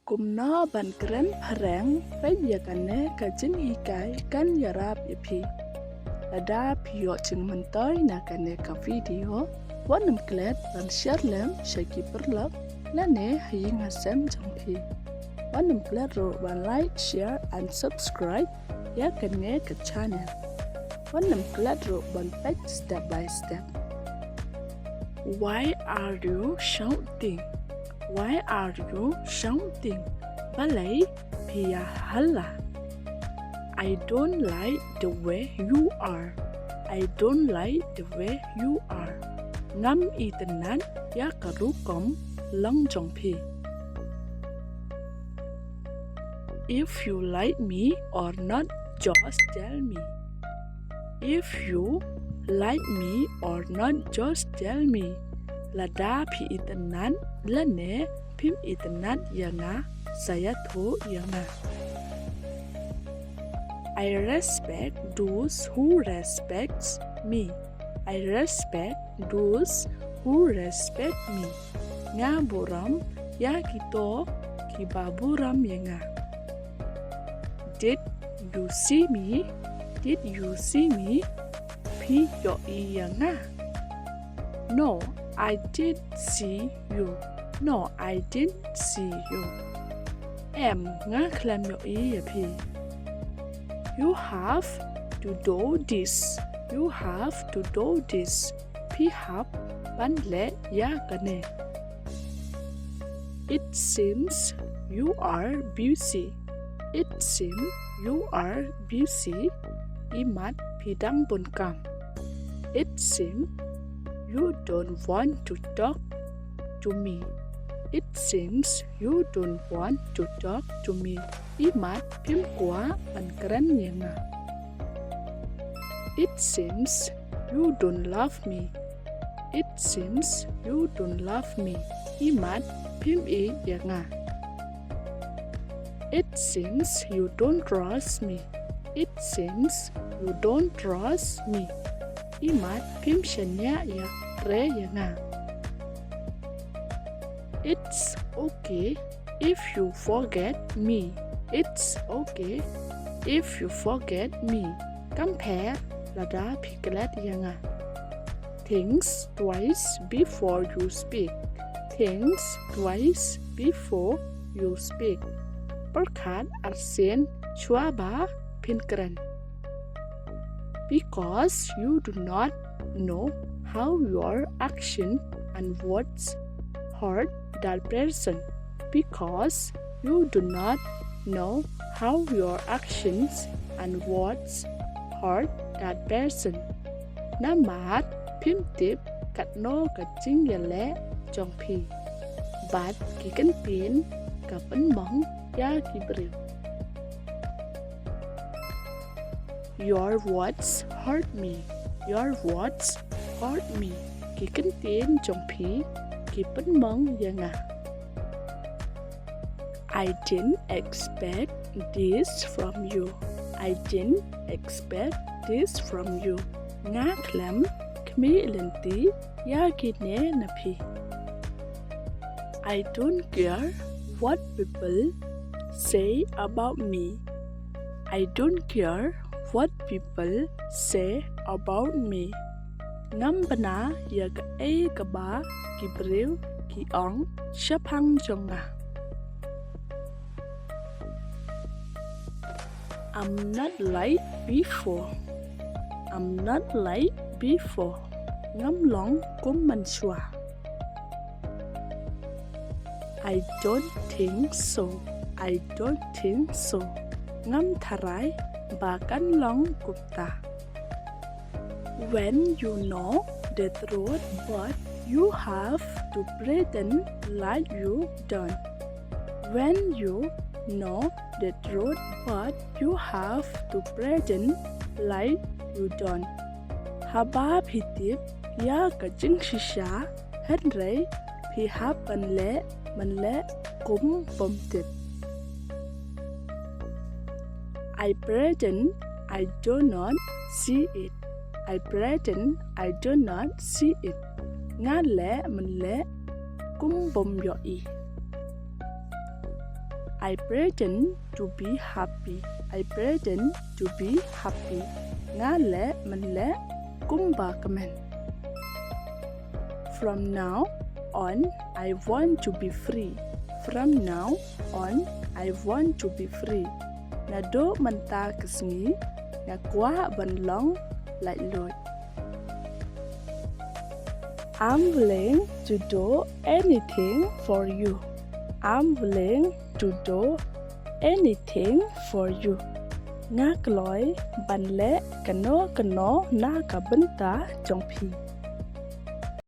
Cùng nó bàn kren parang paya kane kajin hikai kan yarap yapi. Ada pio ching mentoy na kane ka video wanam klet ban share lem shaki perlok lane haying hasem jangpi. Wanam klet ro ban like, share and subscribe ya kane ka channel. Wanam klet ro ban page step by step. Why are you shouting? Why are you shouting? Balay pia hala. I don't like the way you are. I don't like the way you are. Ngam itanan ya karukom long jong pi. If you like me or not, just tell me. If you like me or not, just tell me. Lada pi itanan lane pim itanan yana saya tho yana. I respect those who respects me. I respect those who respect me. Nga buram ya kito kibaburam yanga. Did you see me? Did you see me? Pi yo yanga. No, I did see you. No, I didn't see you. Em nga klam yo pi. You have to do this. You have to do this. Pi hap ban le ya kane. It seems you are busy. It seems you are busy. Imat pidang bun kam. It seems you don't want to talk to me. It seems you don't want to talk to me. Imat pim kwa ban keren yenga. It seems you don't love me. It seems you don't love me. Imat pim yenga. It seems you don't trust me. It seems you don't trust me. Imat pim shenya ya re yenga. It's okay if you forget me. It's okay if you forget me. Compare lada pikelet yanga. Think twice before you speak. Think twice before you speak. Perkat arsen chuaba pinkeren. Because you do not know how your action and words hurt that person. Because you do not know how your actions and words hurt that person. Namat pim tip kat no kat ching yale jong pi. Bat ki kan pin ka pen mong ya ki briu. Your words hurt me. Your words hurt me. Ki kan pin jong pi ki pen mong yanga. I didn't expect this from you. I didn't expect this from you. Nga klam kmi lenti ya kine napi. I don't care what people say about me. I don't care what people say about me. Ngam bana ya ka e ka ba ki briu ki ong shapang jonga. I'm not like before. I'm not like before. Ngam long kum man shua. I don't think so. I don't think so. Ngam tharai ba kan long gupta. When you know the truth, but you have to pretend like you don't. When you know the truth, but you have to pretend like you don't. Haba pitip ya kajing shisha henry pi hap manle kum pomtip. I pretend I do not see it. I pretend I do not see it. Nga le manle kum bom yo i. I pretend to be happy. I pretend to be happy. Nga le man le kumba kamen. From now on, I want to be free. From now on, I want to be free. Nga do man ta kasngi, nga kwa ban long lại lùi. I'm willing to do anything for you. I'm willing to do anything for you. Nga kloi ban le kano na ka benta trong phi.